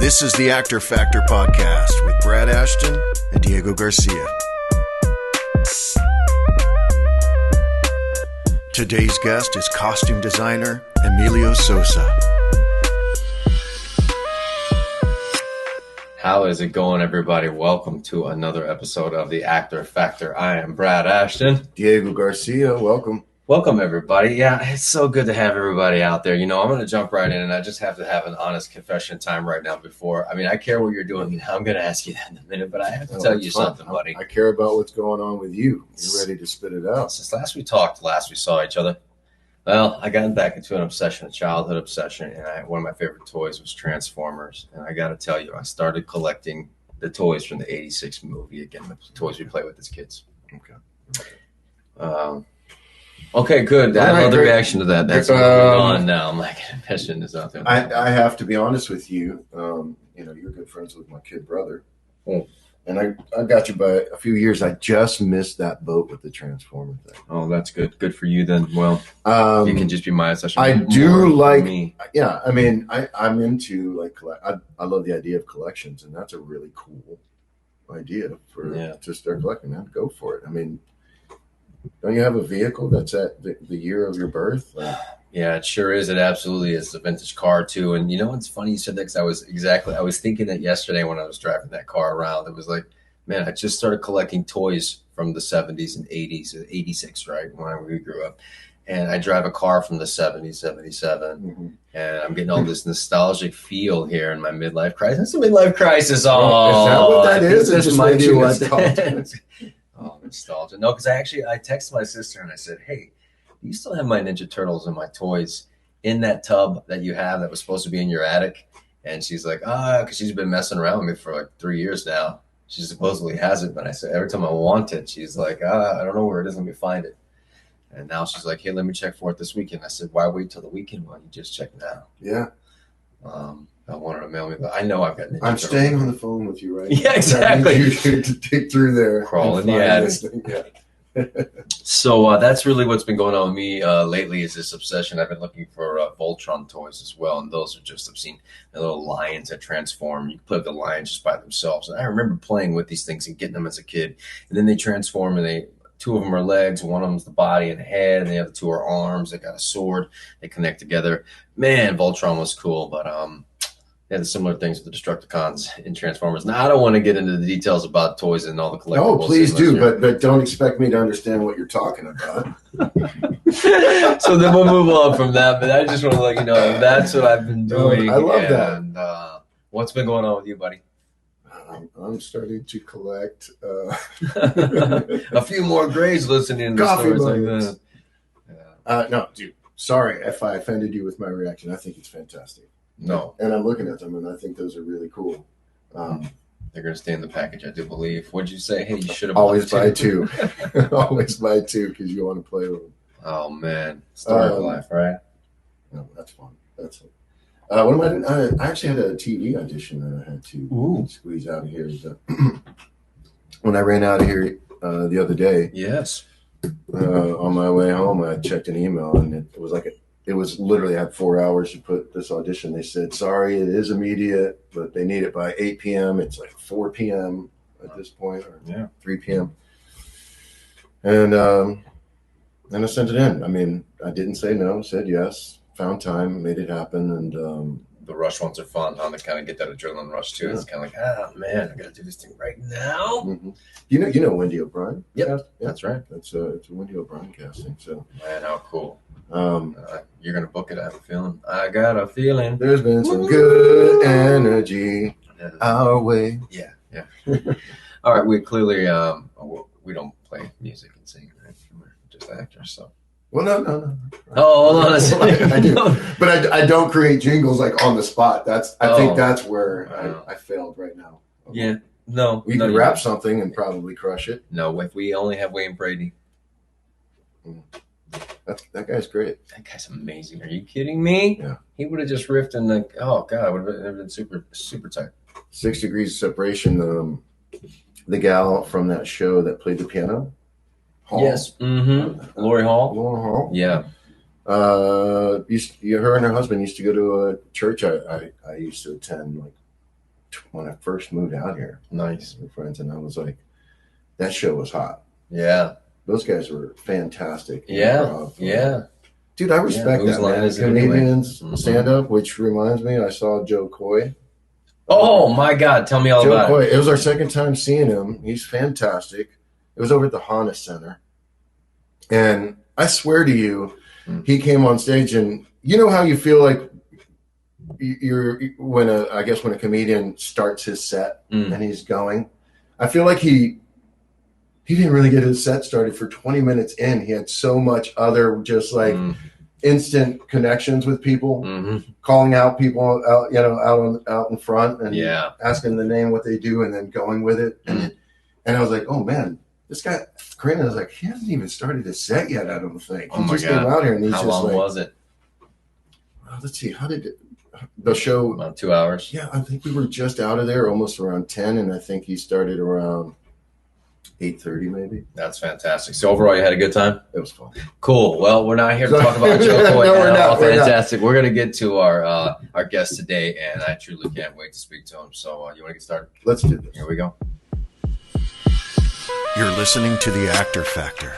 This is the Actor Factor podcast with Brad Ashton and Diego Garcia. Today's guest is costume designer Emilio Sosa. How is it going, everybody? Welcome to another episode of the Actor Factor. I am Brad Ashton. Diego Garcia, welcome. Welcome, everybody. Yeah, it's so good to have everybody out there. You know, I'm going to jump right in, and I just have to have an honest confession time right now before. I mean, I care what you're doing. You know, I'm going to ask you that in a minute, but I have to tell you something, buddy. I care about what's going on with you. You're ready to spit it out. Since last we saw each other, well, I got back into an obsession, a childhood obsession, and one of my favorite toys was Transformers. And I got to tell you, I started collecting the toys from the 86 movie again, the toys we play with as kids. Okay, good. I love the reaction to that. That's on now. I'm like, confession is out there. I have to be honest with you. You know, you're good friends with my kid brother. Oh. And I got you by a few years. I just missed that boat with the Transformer thing. Oh, that's good. Good for you then. Well, you can just be my obsession. I do like me. Yeah, I mean, I'm into like I love the idea of collections, and that's a really cool idea to start collecting. Man, go for it. I mean, don't you have a vehicle that's at the year of your birth? Like, yeah, it sure is. It absolutely is. It's a vintage car too. And you know what's funny? You said that because I was thinking that yesterday when I was driving that car around. It was like, man, I just started collecting toys from the 70s and 80s, 86, right? When we grew up. And I drive a car from the 70s, 77. Mm-hmm. And I'm getting all this nostalgic feel here in my midlife crisis. It's a midlife crisis. Oh, is that what that is? It just might be what Oh, nostalgia. No, because I texted my sister and I said, hey, do you still have my Ninja Turtles and my toys in that tub that you have that was supposed to be in your attic? And she's like, because she's been messing around with me for like 3 years now. She supposedly has it. But I said, every time I want it, she's like, I don't know where it is. Let me find it. And now she's like, hey, let me check for it this weekend. I said, why wait till the weekend when you just check now? Yeah. I want her to mail me, but I know I've got Ninja I'm Turtles. staying on the phone with you right now. Yeah, exactly. You to dig through there. Crawl in the attic. Yeah. So that's really what's been going on with me lately is this obsession. I've been looking for Voltron toys as well, and those are just obscene. The little lions that transform. You can play with the lions just by themselves. And I remember playing with these things and getting them as a kid. And then they transform, and two of them are legs, one of them's the body and head, and the other two are arms. They got a sword. They connect together. Man, Voltron was cool, but they had the similar things with the Destructicons in Transformers. Now, I don't want to get into the details about toys and all the collectibles. Oh, please do, but don't expect me to understand what you're talking about. So then we'll move on from that, but I just want to let you know that's what I've been doing. I love that. And what's been going on with you, buddy? I'm starting to collect a few more grades listening to coffee stories like that. No, dude, sorry if I offended you with my reaction. I think it's fantastic. No. And I'm looking at them, and I think those are really cool. They're going to stay in the package, I do believe. What'd you say? Hey, you should have always buy two. Always buy two because you want to play with them. Oh, man. Story of life, right? No, that's fun. That's fun. What am I doing? I actually had a TV audition that I had to squeeze out of here. When I ran out of here the other day, yes, on my way home, I checked an email, and it was literally, I had 4 hours to put this audition. They said, sorry, it is immediate, but they need it by 8 p.m. It's like 4 p.m. at this point, or 3 p.m. And I sent it in. I mean, I didn't say no, said yes. Found time, made it happen, and the rush ones are fun. They kind of get that adrenaline rush too. Yeah. It's kind of like, man, I got to do this thing right now. Mm-hmm. You know Wendy O'Brien? Yep, yeah, that's right. It's a Wendy O'Brien casting. So, man, how cool! You're gonna book it. I have a feeling. I got a feeling. There's been some good energy our way. Yeah. All right, we clearly we don't play music and sing, right? We're just actors, so. Well, no. Oh, hold on a second. I do, but I don't create jingles like on the spot. I think that's where I failed right now. Yeah, no. We could rap something and probably crush it. No, if we only have Wayne Brady. That guy's great. That guy's amazing. Are you kidding me? Yeah. He would have just riffed and like, oh God, would have been super, super tight. 6 Degrees of Separation. The gal from that show that played the piano. Hall. Yes. Mm-hmm. Lori Hall. Yeah. Her and her husband used to go to a church I used to attend like when I first moved out here. Nice. With friends, and I was like, that show was hot. Yeah. Those guys were fantastic. Yeah. Yeah. Dude, I respect that, man. Comedians stand up, which reminds me, I saw Joe Coy. Oh my God! Tell me all about Joe Coy. It was our second time seeing him. He's fantastic. It was over at the Honda Center, and I swear to you, he came on stage, and you know how you feel like when a comedian starts his set and he's going. I feel like he didn't really get his set started for 20 minutes in. He had so much other just like instant connections with people, calling out people out in front and asking the name, what they do, and then going with it. And I was like, oh man, this guy, Corinne, was like, he hasn't even started his set yet, I don't think. He just came out here and he's how just long like, was it? Well, let's see, how did the show? About 2 hours. Yeah, I think we were just out of there almost around 10, and I think he started around 8:30 maybe. That's fantastic. So overall, you had a good time? It was fun. Cool. Well, we're not here to talk about Joe Coy. No, we're not. Fantastic. We're going to get to our guest today, and I truly can't wait to speak to him. So you want to get started? Let's do this. Here we go. You're listening to The Actor Factor.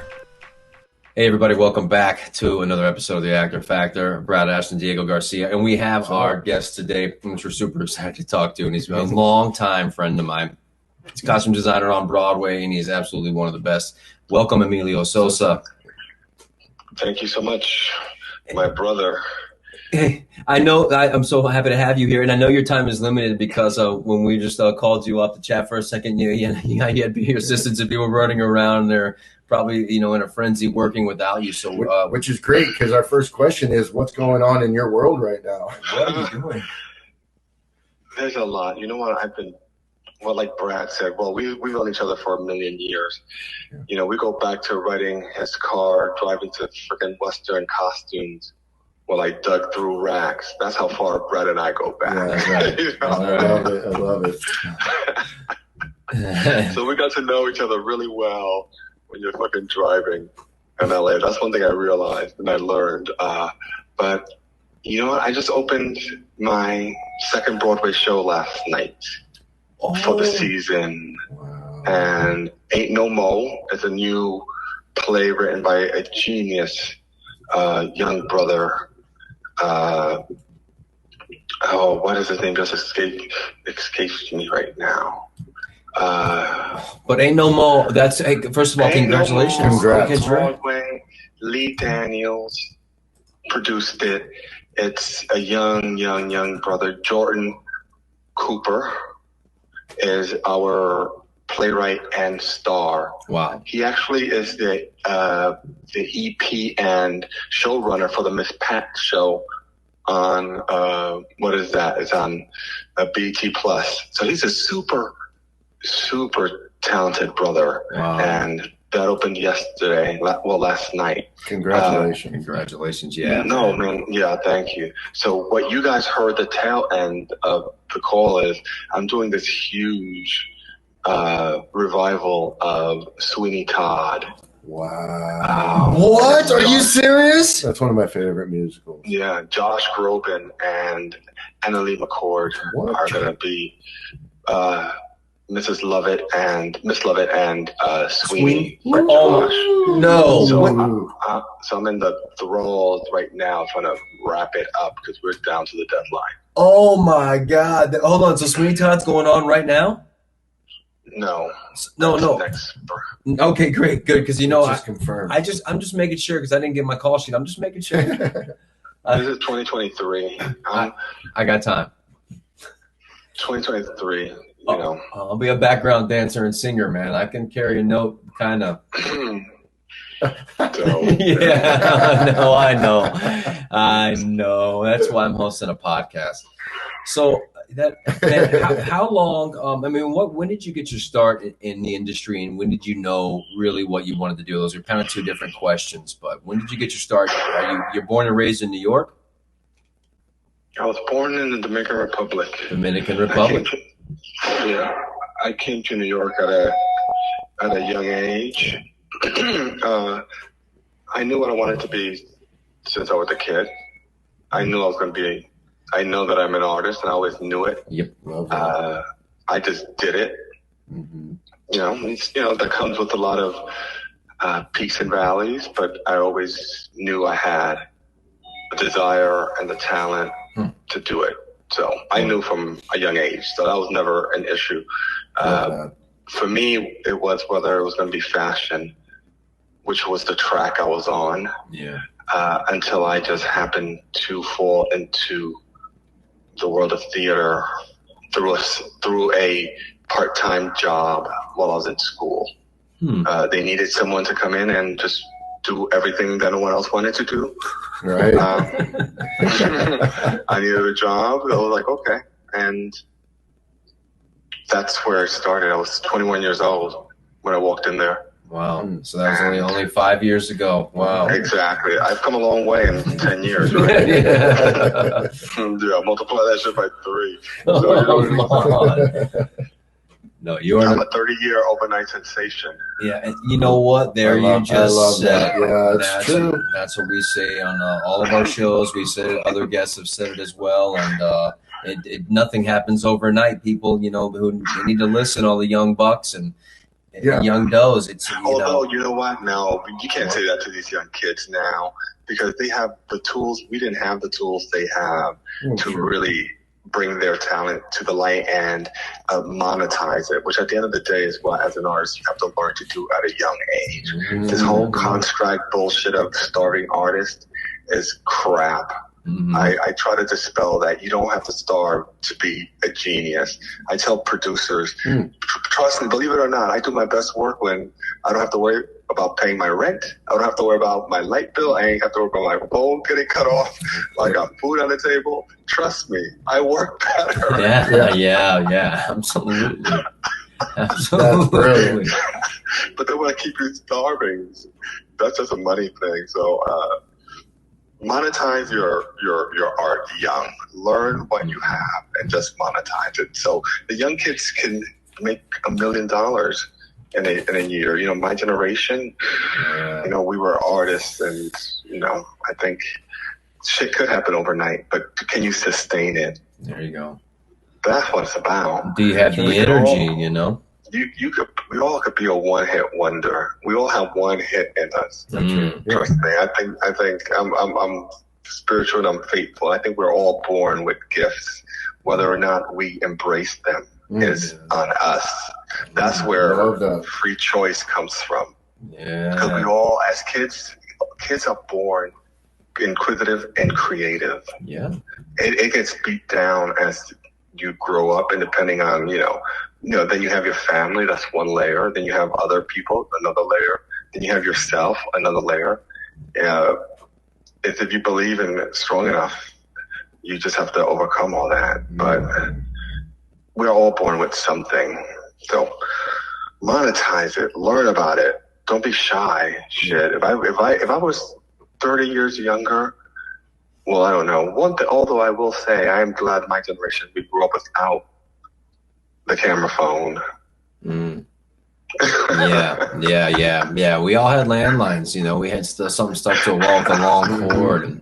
Hey, everybody. Welcome back to another episode of The Actor Factor. Brad Ashton, Diego Garcia, and we have our guest today, which we're super excited to talk to, and he's been a long-time friend of mine. He's a costume designer on Broadway, and he's absolutely one of the best. Welcome, Emilio Sosa. Thank you so much, my brother. Hey, I know I'm so happy to have you here, and I know your time is limited because when we just called you up to chat for a second, you had your assistants and people running around, and they're probably in a frenzy working without you. So, which is great because our first question is, what's going on in your world right now? What are you doing? There's a lot. You know what? Well, like Brad said, we've known each other for a million years. Yeah. We go back to writing his car, driving to freaking Western costumes while I dug through racks. That's how far Brad and I go back. Yeah, that's right. I love it. So we got to know each other really well when you're fucking driving in LA. That's one thing I realized and I learned. But you know what? I just opened my second Broadway show last night. For the season. Wow. And Ain't No Mo is a new play written by a genius young brother. What is his name? Just escapes me right now. But Ain't No Mo, that's, first of all, congratulations. No Congrats. Broadway, Lee Daniels produced it. It's a young brother. Jordan Cooper is our playwright and star. Wow. He actually is the EP and showrunner for the Miss Pat show on what is that? It's on BT Plus. So he's a super talented brother. Wow. And that opened last night. Congratulations. Yeah. No, man. Yeah, thank you. So what you guys heard the tail end of the call is I'm doing this huge revival of Sweeney Todd. Wow. What? Are you serious? That's one of my favorite musicals. Yeah, Josh Groban and Annalee McCord are going to be Miss Lovett and Sweeney. Oh, no. So I'm in the thralls right now trying to wrap it up because we're down to the deadline. Oh, my God. Hold on. So Sweeney Todd's going on right now? No. Next. Okay, great. Good. Because, just confirmed. I'm just making sure because I didn't get my call sheet. I'm just making sure. This is 2023. I got time. 2023. I'll be a background dancer and singer, man. I can carry a note, kind of. Yeah, I know. That's why I'm hosting a podcast. So how long? When did you get your start in the industry, and when did you know really what you wanted to do? Those are kind of two different questions. But when did you get your start? You're born and raised in New York? I was born in the Dominican Republic. I came to New York at a young age. I knew what I wanted to be since I was a kid. I knew I was going to be I know that I'm an artist, and I always knew it. Yep. Love that. I just did it. Mm-hmm. That comes with a lot of peaks and valleys, but I always knew I had the desire and the talent to do it. So I knew from a young age, so that was never an issue. For me, it was whether it was going to be fashion, which was the track I was on. Yeah. Until I just happened to fall into the world of theater through a part-time job while I was in school. They needed someone to come in and just do everything that no one else wanted to do. Right. I needed a job. I was like, okay. And that's where it started. I was 21 years old when I walked in there. Wow. So that was only 5 years ago. Wow. Exactly. I've come a long way in 10 years, right? Yeah, multiply that shit by 3. No, I'm a 30-year overnight sensation. Yeah, and you know what? I love that. Yeah, it's true. That's what we say on all of our shows. We said it. Other guests have said it as well. And nothing happens overnight. People, who need to listen. All the young bucks and young does. Although, you know what? No, you can't say that to these young kids now because they have the tools. We didn't have the tools they have to really bring their talent to the light and monetize it, which at the end of the day is what, as an artist, you have to learn to do at a young age. This whole construct bullshit of starving artists is crap. I try to dispel that. You don't have to starve to be a genius. I tell producers, trust me, believe it or not, I do my best work when I don't have to worry about paying my rent. I don't have to worry about my light bill. I ain't have to worry about my phone getting cut off. I got food on the table. Trust me, I work better. Yeah, absolutely. That's brilliant. But they want to keep you starving. That's just a money thing. So, monetize your art young. Learn what you have and just monetize it. So the young kids can make $1 million in a year. My generation, we were artists, and I think shit could happen overnight, but can you sustain it? There you go. That's what it's about. Do you have the energy? We all could be a one-hit wonder. We all have one hit in us. Trust me. I think I'm spiritual and I'm faithful. I think we're all born with gifts. Whether or not we embrace them is on us. That's where free choice comes from. Yeah. Because we all, as kids are born inquisitive and creative. Yeah. It gets beat down as you grow up, and depending on, then you have your family, that's one layer. Then you have other people, another layer. Then you have yourself, another layer. If you believe in it strong enough, you just have to overcome all that. But we're all born with something. So monetize it, learn about it. Don't be shy. Shit. If I was 30 years younger, well, I don't know. Although I will say, I am glad my generation, we grew up without the camera phone. Yeah. We all had landlines. We had something stuck to a wall with a long cord. And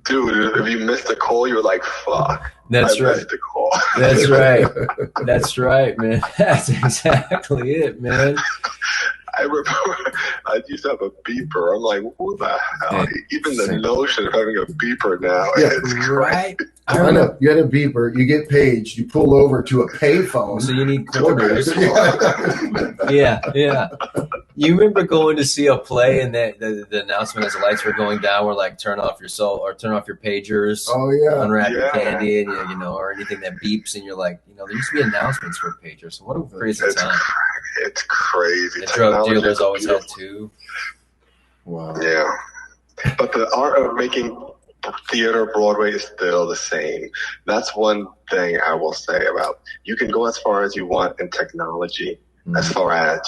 Dude, if you missed a call, you're like, fuck. That's right. Missed the call. That's right. That's right, man. That's exactly it, man. I remember I used to have a beeper. I'm like, what the hell? Even the notion of having a beeper now. It's right. I know. You had a beeper. You get paged. You pull over to a payphone. So you need quarters. Yeah. You remember going to see a play and the announcement as the lights were going down were like, turn off your turn off your pagers. Oh, yeah. Unwrap your candy and, or anything that beeps. And you're like, there used to be announcements for pagers. So what a crazy time. It's crazy. The drug dealers always had two. Wow. Yeah. But the art of making theater, Broadway is still the same. That's one thing I will say about, you can go as far as you want in technology, as far as,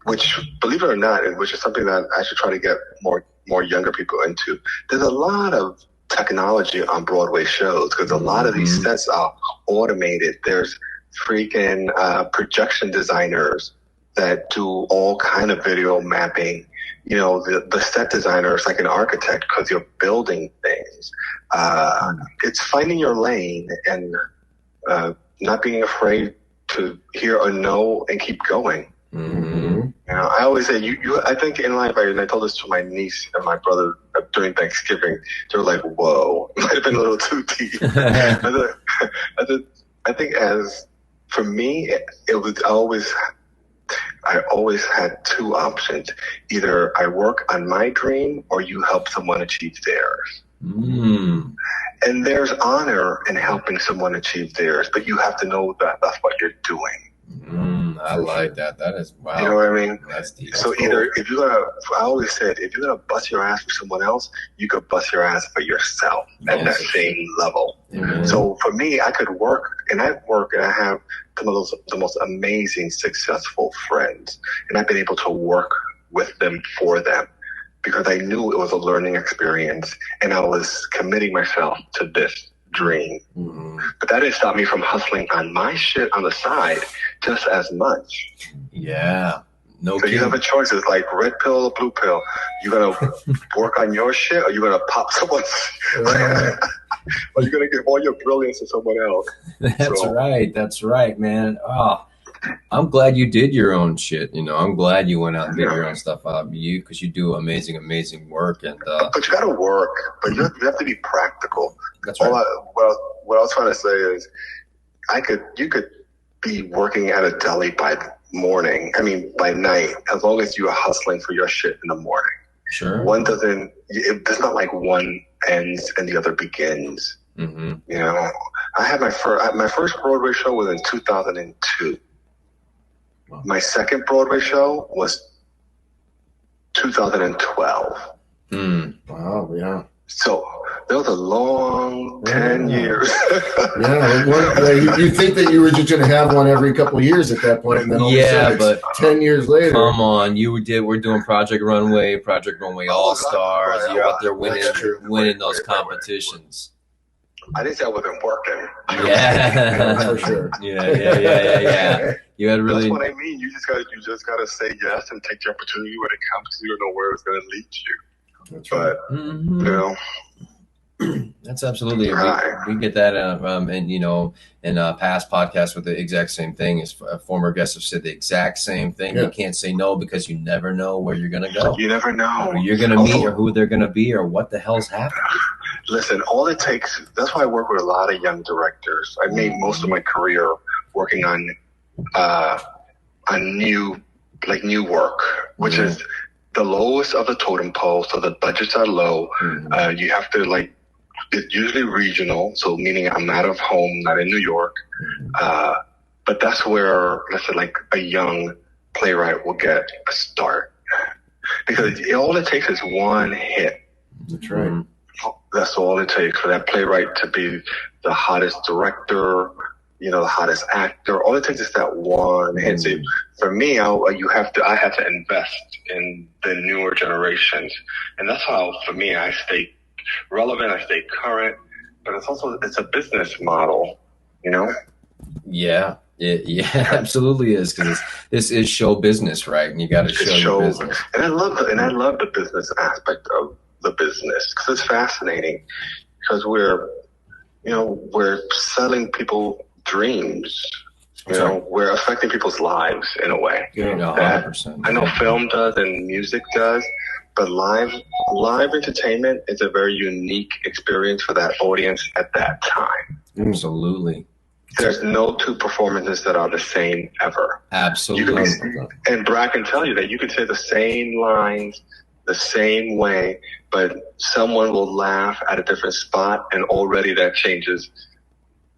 which, believe it or not, which is something that I should try to get more younger people into. There's a lot of technology on Broadway shows because a lot of these sets are automated. There's freaking projection designers that do all kind of video mapping. You know, the set designer is like an architect because you're building things. It's finding your lane and not being afraid to hear a no and keep going. Mm-hmm. You know, I always say, I think in life, and I told this to my niece and my brother during Thanksgiving, they were like, whoa, it might have been a little too deep. I think for me, it was I always had two options. Either I work on my dream or you help someone achieve theirs. Mm. And there's honor in helping someone achieve theirs, but you have to know that that's what you're doing. I like that. That is, wow. You know what I mean? That's deep. So That's either cool. if you're gonna, I always said, if you're gonna bust your ass for someone else, you could bust your ass for yourself at that same level. Mm-hmm. So for me, I could work, and I have some of the most amazing, successful friends, and I've been able to work with them for them because I knew it was a learning experience, and I was committing myself to this dream. Mm-hmm. But that didn't stop me from hustling on my shit on the side just as much. Yeah. No So kidding. you have a choice. It's like red pill or blue pill. You're going to work on your shit or you're going to pop someone's or you're going to give all your brilliance to someone else. That's right. That's right, man. Oh, I'm glad you did your own shit. You know, I'm glad you went out and did your own stuff because you do amazing, amazing work. And but you got to work. But you have to be practical. That's right. What I was trying to say is, you could be working at a deli by night, as long as you are hustling for your shit in the morning. Sure. It's not like one ends and the other begins. Mm-hmm. You know, I had my first Broadway show was in 2002. Wow. My second Broadway show was 2012. Wow, yeah. So that was a long 10 years. You think that you were just going to have one every couple of years at that point, and then all of a sudden but 10 years later. Come on, we're doing Project Runway All Stars. God. You're out there winning those competitions. I didn't say I wasn't working. Yeah, for sure. Yeah. You had really. That's what I mean. You just gotta say yes and take the opportunity when it comes. You don't know where it's gonna lead you. That's right. But Mm-hmm. you know. That's absolutely Right. we get that and you know in past podcasts with the exact same thing as former guests have said the exact same thing. Yeah. You can't say no because you never know where you're gonna go. You never know Who you're gonna meet or who they're gonna be or what the hell's happening. Listen, all it takes. That's why I work with a lot of young directors. I made most of my career working on new work, which is the lowest of the totem pole. So the budgets are low. Mm-hmm. You have to it's usually regional, so meaning I'm out of home, not in New York. But that's where, let's say, like a young playwright will get a start. Because all it takes is one hit. That's right. That's all it takes for that playwright to be the hottest director, the hottest actor. All it takes is that one hit. So for me, I have to invest in the newer generations. And that's how, for me, I stay relevant, I stay current, but it's a business model, Yeah, absolutely is, because this is show business, right? And you got to show your business. And I love the business aspect of the business because it's fascinating. Because we're selling people dreams. We're affecting people's lives in a way. Yeah, 100%. I know film does and music does, but live entertainment is a very unique experience for that audience at that time. Absolutely. There's no two performances that are the same ever. Absolutely. And Brad can tell you that you can say the same lines the same way, but someone will laugh at a different spot, and already that changes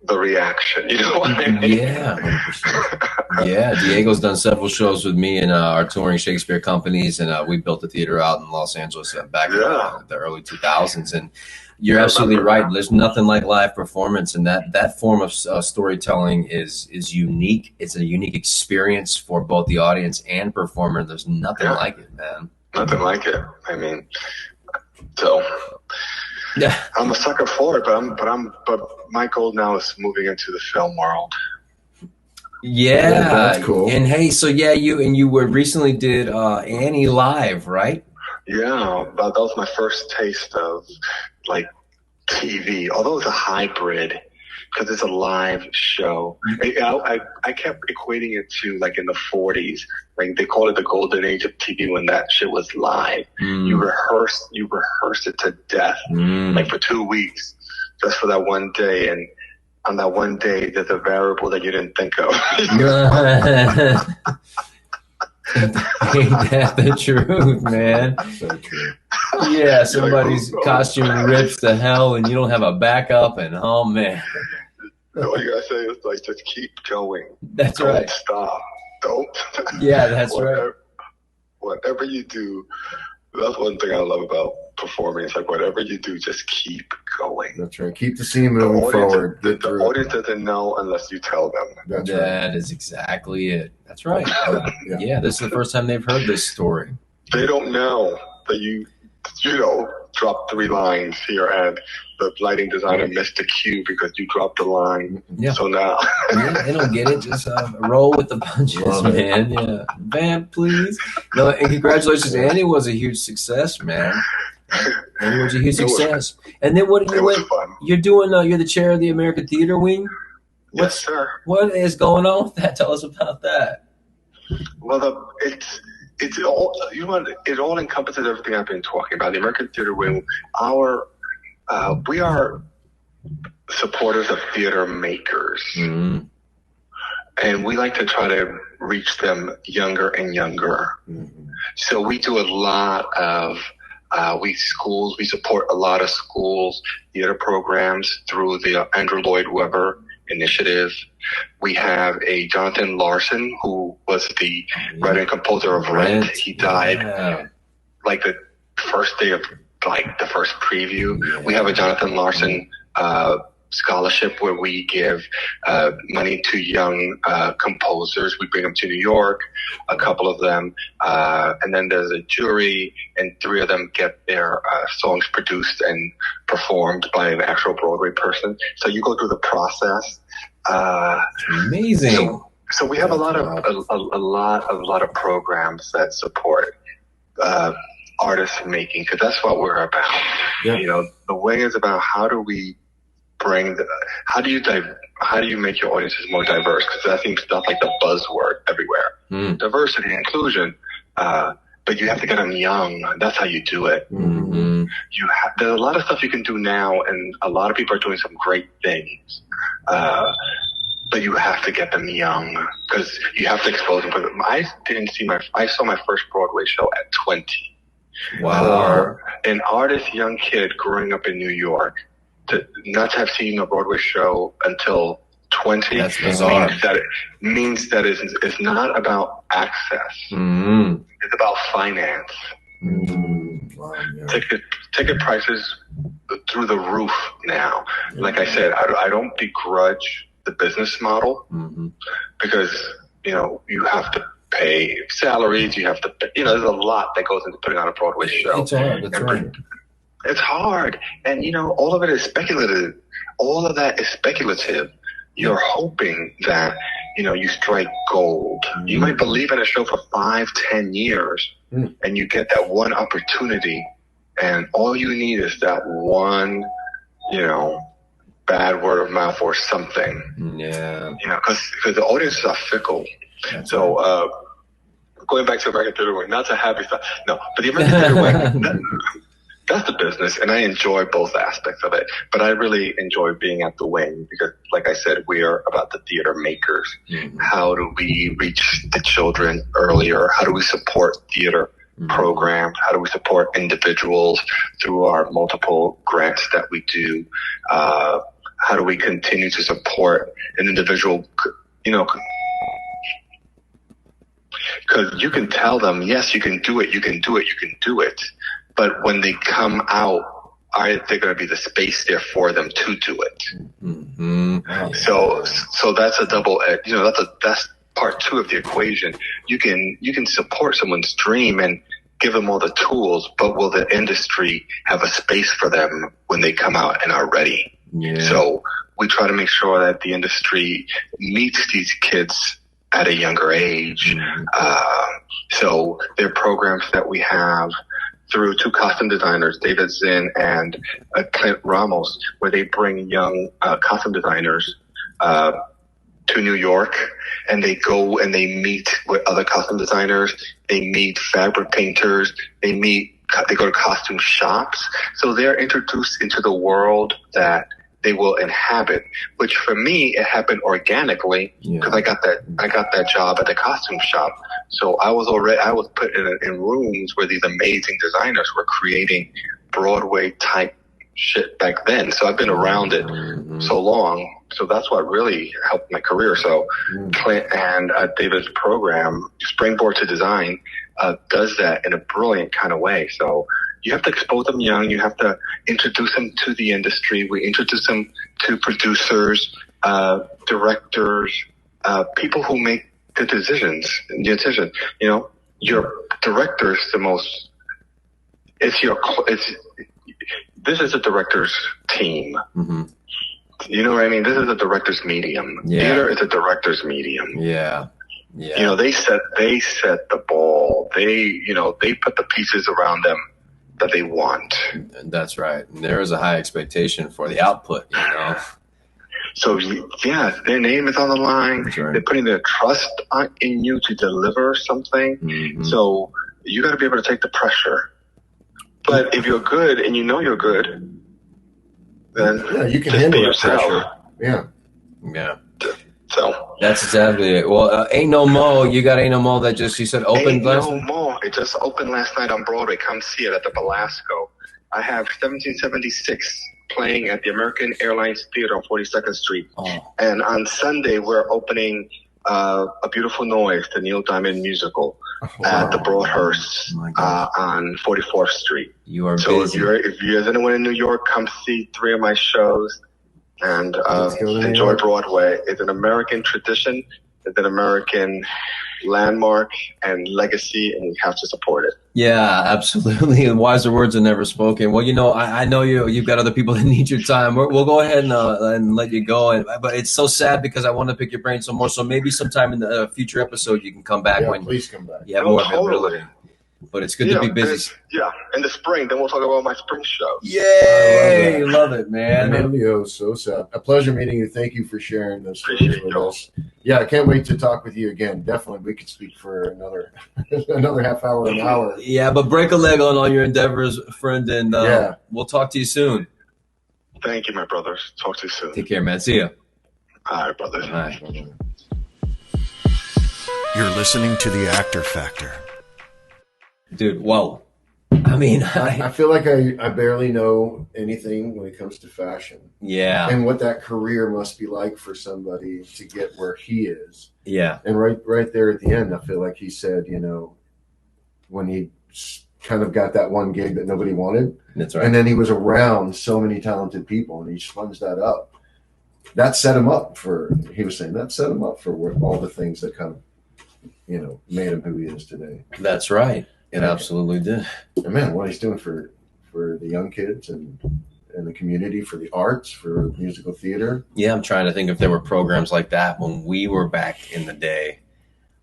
the reaction. You know what I mean? Yeah, 100%. Yeah, Diego's done several shows with me and our touring Shakespeare companies, and we built a theater out in Los Angeles back in the early 2000s. And you're absolutely right. There's nothing like live performance, and that form of storytelling is unique. It's a unique experience for both the audience and performer. There's nothing like it, man. Nothing like it. I mean, so yeah, I'm a sucker for it, but my goal now is moving into the film world. Yeah, that's cool. And hey, so yeah, you were recently did Annie live, right? Yeah, that was my first taste of like TV, although it's a hybrid because it's a live show. I kept equating it to like in the 40s. Like they called it the golden age of TV when that shit was live. You rehearsed it to death, like for 2 weeks, just for that one day. And on that one day, there's a variable that you didn't think of. Ain't that the truth, man? So true. Yeah, somebody's costume rips to hell and you don't have a backup, and oh man. All you gotta say is like, just keep going. That's Don't right. stop. Don't. Yeah, that's right. Whatever you do, that's one thing I love about performing. It's like whatever you do, just keep going. That's right. Keep the scene moving forward. The audience doesn't know unless you tell them. That is exactly it. That's right. Yeah, this is the first time they've heard this story. They don't know that you dropped 3 lines here and the lighting designer missed the cue because you dropped the line. Yeah. So now. Yeah, they don't get it. Just roll with the punches, man. Yeah. Vamp, please. No, and congratulations. Annie was a huge success, man. Annie was a huge success. And then what you went? Fun. You're doing. You're the chair of the American Theater Wing. Yes, sir. What is going on with that? Tell us about that. Well, it's all, it all encompasses everything I've been talking about. The American Theater Wing, we are supporters of theater makers. Mm-hmm. And we like to try to reach them younger and younger. Mm-hmm. So we do a lot of, we support a lot of schools, theater programs through the Andrew Lloyd Webber initiative. We have a Jonathan Larson who was the writer and composer of Rent. He died like the first day of like the first preview. Yeah. We have a Jonathan Larson scholarship where we give money to young composers. We bring them to New York, a couple of them, and then there's a jury, and 3 of them get their songs produced and performed by an actual Broadway person. So you go through the process. Amazing. So we have a lot of programs that support artist making, because that's what we're about. Yeah. The Wing is about how do we bring how do you make your audiences more diverse, because that seems stuff like the buzzword everywhere. Diversity, inclusion, but you have to get them young. That's how you do it. Mm-hmm. There's a lot of stuff you can do now, and a lot of people are doing some great things, but you have to get them young because you have to expose them. I saw my first Broadway show at 20. Wow. For an artist, young kid growing up in New York, to not have seen a Broadway show until 20 That's bizarre. means that it's not about access. Mm-hmm. It's about finance. Mm-hmm. Wow, yeah. Ticket prices through the roof now. Like I said, I don't begrudge the business model, because you have to pay salaries. You have to, there's a lot that goes into putting on a Broadway show. It's hard. That's right. It's hard. And, all of it is speculative. All of that is speculative. You're hoping that, you strike gold. Mm-hmm. You might believe in a show for 5-10 years, and you get that one opportunity, and all you need is that one, bad word of mouth or something. Yeah. Because the audiences are fickle. That's so, right. Going back to American Theater Wing, not to happy stuff. No, but the American Theater Wing, that's the business, and I enjoy both aspects of it. But I really enjoy being at the Wing because, like I said, we are about the theater makers. Mm-hmm. How do we reach the children earlier? How do we support theater programs? How do we support individuals through our multiple grants that we do? How do we continue to support an individual, because you can tell them, yes, you can do it, you can do it, you can do it. But when they come out, are there going to be the space there for them to do it? Mm-hmm. So that's a double edge. That's part 2 of the equation. You can support someone's dream and give them all the tools, but will the industry have a space for them when they come out and are ready? Yeah. So we try to make sure that the industry meets these kids at a younger age. So there are programs that we have through two costume designers, David Zinn and Clint Ramos, where they bring young costume designers to New York, and they go and they meet with other costume designers. They meet fabric painters. They go to costume shops. So they're introduced into the world that they will inhabit, which for me, it happened organically because I got that job at the costume shop. So I was put in rooms where these amazing designers were creating Broadway type shit back then. So I've been around it so long. So that's what really helped my career. So Clint and David's program, Springboard to Design, does that in a brilliant kind of way. So you have to expose them young. You have to introduce them to the industry. We introduce them to producers, directors, people who make the decisions. You know, your director's the most. This is a director's team. You know what I mean? This is a director's medium. Yeah. Theater is a director's medium. Yeah. You know, they set the ball. They put the pieces around them that they want. That's right. And there is a high expectation for the output, you know. So yeah, their name is on the line. That's right. They're putting their trust in you to deliver something. So you got to be able to take the pressure. But if you're good and you know you're good, then you can just handle be that yourself. pressure. Yeah. So that's exactly it. Well, Ain't No Mo. You got Ain't No Mo that just, you said, opened last night? Ain't No Mo. It just opened last night on Broadway. Come see it at the Belasco. I have 1776 playing at the American Airlines Theater on 42nd Street. And on Sunday, we're opening A Beautiful Noise, the Neil Diamond musical, at the Broadhurst on 44th Street. You are so busy. if there's anyone in New York, come see 3 of my shows and enjoy Broadway. It's an American tradition. It's an American landmark and legacy, and you have to support it. Yeah, absolutely. And wiser words are never spoken. Well, you know, I know you've got other people that need your time. We'll go ahead and let you go. But it's so sad because I want to pick your brain some more. So maybe sometime in the future episode you can come back. Yeah, please come back. You have more availability. But it's good to be busy. In the spring. Then we'll talk about my spring show. Yay! Love it, man. Emilio Sosa. A pleasure meeting you. Thank you for sharing those stories with us. Yeah, I can't wait to talk with you again. Definitely, we could speak for another half hour, an hour. Yeah, but break a leg on all your endeavors, friend, and we'll talk to you soon. Thank you, my brothers. Talk to you soon. Take care, man. See ya. All right, brothers. All right. You're listening to The Actor Factor. Dude, whoa. I mean, I feel like I barely know anything when it comes to fashion. Yeah. And what that career must be like for somebody to get where he is. Yeah. And right there at the end, I feel like he said, you know, when he kind of got that one gig that nobody wanted. That's right. And then he was around so many talented people and he sponged that up. That set him up for all the things that kind of, you know, made him who he is today. That's right. It absolutely did. And man, what he's doing for the young kids and the community, for the arts, for musical theater. Yeah, I'm trying to think if there were programs like that when we were back in the day.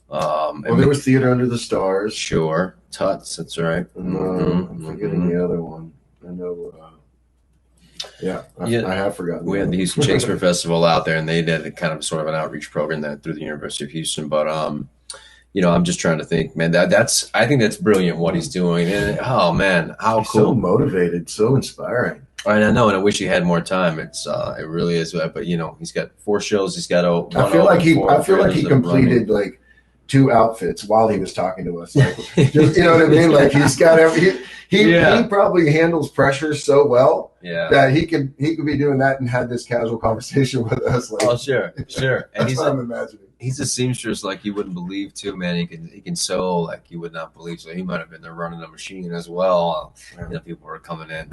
There was Theater Under the Stars. Sure. Tuts, that's right. I'm forgetting the other one. I know. I have forgotten. We had the Houston Shakespeare Festival out there, and they did kind of sort of an outreach program that through the University of Houston. But you know, I'm just trying to think, man. I think that's brilliant what he's doing. And oh man, how cool! So motivated, so inspiring. I know, and I wish he had more time. It really is. But you know, he's got 4 shows. He's got I feel like he completed like 2 outfits while he was talking to us. Like, just, you know what I mean? Like he's got he probably handles pressure so well that he could be doing that and had this casual conversation with us. Like, oh, sure. And that's what I'm imagining. He's a seamstress like you wouldn't believe too, man. He can sew like you would not believe. So he might have been there running a machine as well. You know, people were coming in.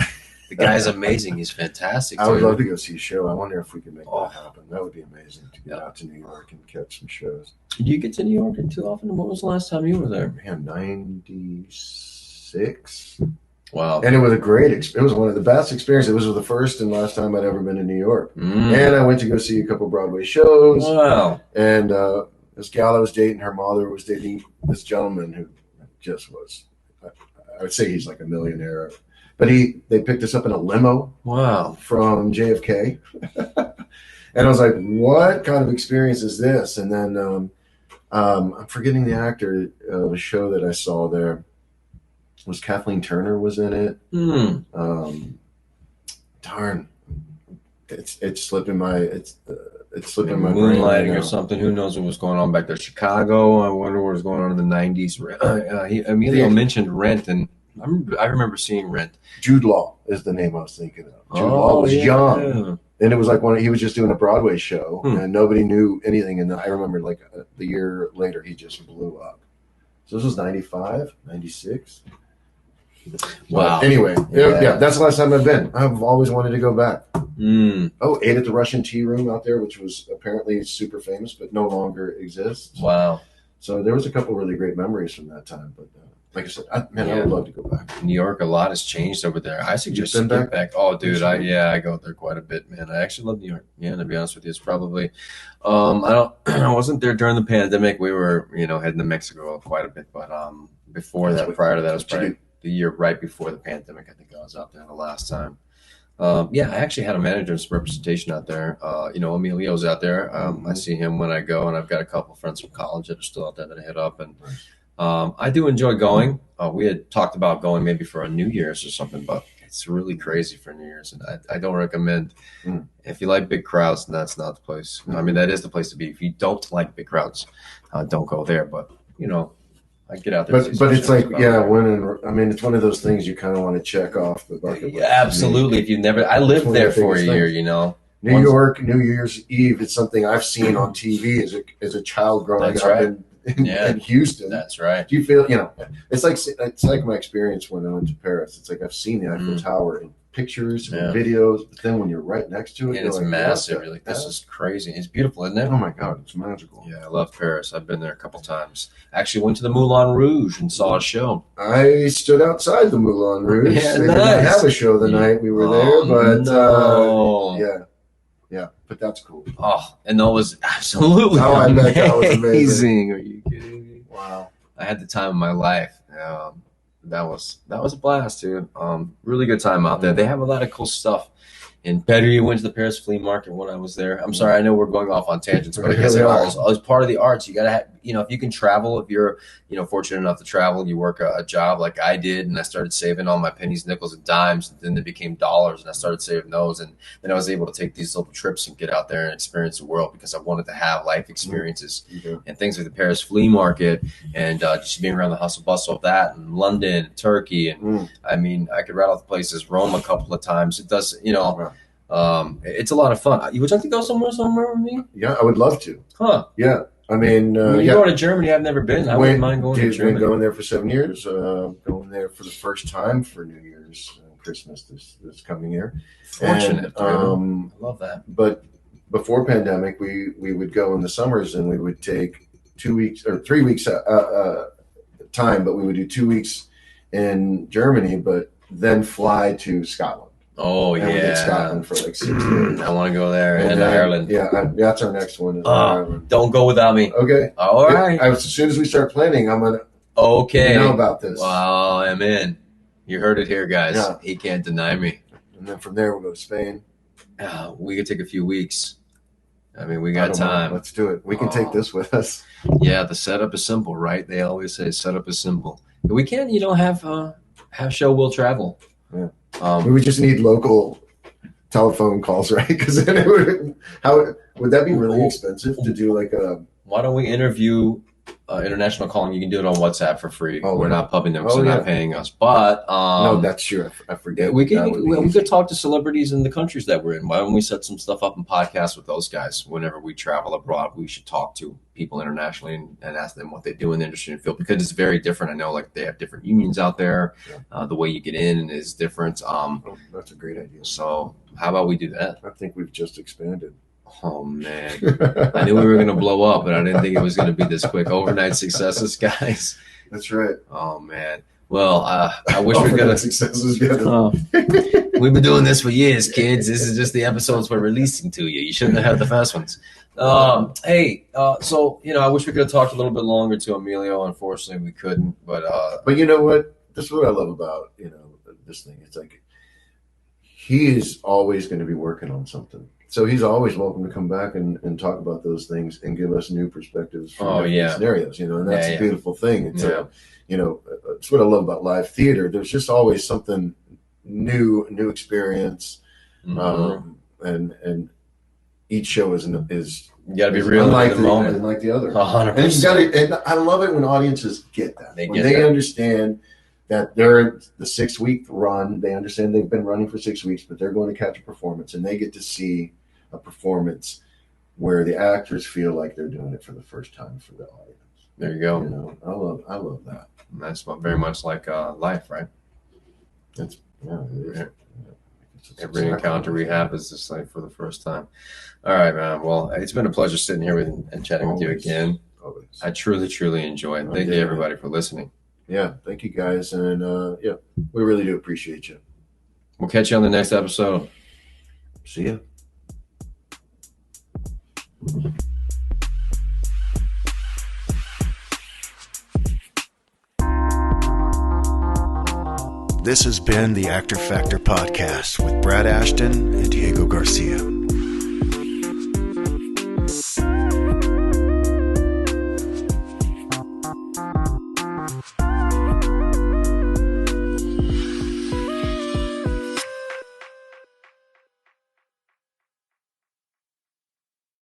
The guy's amazing. He's fantastic. I would love to go see a show. I wonder if we could make that happen. That would be amazing to get out to New York and catch some shows. Do you get to New York too often? When was the last time you were there? Man, 96. Wow. And it was a great experience. It was one of the best experiences. It was the first and last time I'd ever been to New York. And I went to go see a couple Broadway shows. Wow. And this gal I was dating, her mother was dating this gentleman who just was, I would say he's like a millionaire. But they picked us up in a limo. Wow. From JFK. And I was like, what kind of experience is this? And then I'm forgetting the actor of a show that I saw there. Was Kathleen Turner was in it? Darn, it's slipping my it's slipping my brain moonlighting right or something. Who knows what was going on back there? Chicago. I wonder what was going on in the '90s. Emilio mentioned Rent, and I remember seeing Rent. Jude Law is the name I was thinking of. Jude Law was young, and it was like he was just doing a Broadway show, and nobody knew anything. And I remember like the year later, he just blew up. So this was 95, 96. Wow. But anyway, yeah, that's the last time I've been. I've always wanted to go back. Ate at the Russian Tea Room out there, which was apparently super famous, but no longer exists. Wow. So there was a couple really great memories from that time. But like I said, I would love to go back. New York, a lot has changed over there. I suggest you get back. Oh, dude, I go there quite a bit, man. I actually love New York. Yeah, to be honest with you, it's probably. I wasn't there during the pandemic. We were, heading to Mexico quite a bit, but before that, prior to that, it was probably the year right before the pandemic. I think I was out there the last time. I actually had a manager's representation out there. Emilio's out there. I see him when I go, and I've got a couple of friends from college that are still out there that I hit up. And I do enjoy going. We had talked about going maybe for a New Year's or something, but it's really crazy for New Year's, and I don't recommend. If you like big crowds, that's not the place. I mean, that is the place to be. If you don't like big crowds, don't go there. But I get out there. But it's like, it's one of those things you kind of want to check off the bucket list. Absolutely. If you've never, I lived there for a year, New York, New Year's Eve, it's something I've seen on TV as a child growing up in Houston. That's right. Do you feel, it's like my experience when I went to Paris. It's like I've seen the Eiffel Tower in pictures and videos, but then when you're right next to it, and it's massive. You're like, this is crazy. It's beautiful, isn't it? Oh my God, it's magical. Yeah, I love Paris. I've been there a couple times. Actually went to the Moulin Rouge and saw a show. I stood outside the Moulin Rouge. Yeah, they didn't have a show the night we were there, but but that's cool. Oh, and that was absolutely I bet that was amazing. Are you kidding me? Wow. I had the time of my life. That was a blast, dude. Really good time out there. They have a lot of cool stuff. In Paris, went to the Paris flea market when I was there. I'm sorry, I know we're going off on tangents, but I guess it's part of the arts. You gotta have, if you can travel, if you're, fortunate enough to travel, you work a job like I did, and I started saving all my pennies, nickels, and dimes, and then they became dollars, and I started saving those, and then I was able to take these little trips and get out there and experience the world because I wanted to have life experiences and things like the Paris flea market and just being around the hustle bustle of that, and London, Turkey, and I mean, I could rattle off the places, Rome a couple of times. It does, it's a lot of fun. Would you like to go somewhere with me? Yeah, I would love to. Huh? Yeah. I mean, you're going to Germany. I've never been. I wouldn't mind going to Germany. Been going there for 7 years. Going there for the first time for New Year's and Christmas this coming year. Fortunate. I love that. But before pandemic, we would go in the summers and we would take 2 weeks or 3 weeks time, but we would do 2 weeks in Germany, but then fly to Scotland. Oh, and we did Scotland for like 6 days. I want to go there. And Ireland. Yeah, that's our next one. Is Ireland. Don't go without me. Okay. All right. As soon as we start planning, I'm going to know about this. Wow, I'm in. You heard it here, guys. Yeah. He can't deny me. And then from there, we'll go to Spain. We could take a few weeks. I mean, we got time. Let's do it. We can take this with us. Yeah, the setup is simple, right? They always say setup is simple. We can, have show will travel. Yeah. We just need local telephone calls, right? Because then would that be really expensive to do like a? Why don't we interview international calling? You can do it on WhatsApp for free. We're not pubbing them, so they're not paying us. But no, that's true. I forget. We could talk to celebrities in the countries that we're in. Why don't we set some stuff up and podcast with those guys? Whenever we travel abroad, we should talk to people internationally and ask them what they do in the industry and field, because it's very different. I know, like, they have different unions out there. The way you get in is different. That's a great idea. So how about we do that? I think we've just expanded. Oh, man. I knew we were going to blow up, but I didn't think it was going to be this quick. Overnight successes, guys. That's right. Oh, man. Well, I wish we could have. Successes yet. We've been doing this for years, kids. This is just the episodes we're releasing to you. You shouldn't have had the first ones. So I wish we could have talked a little bit longer to Emilio. Unfortunately, we couldn't. But you know what? This is what I love about this thing. It's like he is always going to be working on something. So he's always welcome to come back and talk about those things and give us new perspectives from scenarios. And that's a beautiful thing. It's it's what I love about live theater. There's just always something new experience, and each show is you got to be real in the moment, unlike the other. 100%. And I love it when audiences get that. They understand that they're the 6-week run. They understand they've been running for 6 weeks, but they're going to catch a performance, and they get to see a performance where the actors feel like they're doing it for the first time for the audience. There you go. I love that. And that's very much like life, right? It is. Every encounter we have is just like for the first time. All right, man. Well, it's been a pleasure sitting here and chatting with you again. Always. I truly, truly enjoy it. Thank you, everybody, for listening. Yeah, thank you, guys. And we really do appreciate you. We'll catch you on the next episode. See ya. This has been the Actor Factor Podcast with Brad Ashton and Diego Garcia.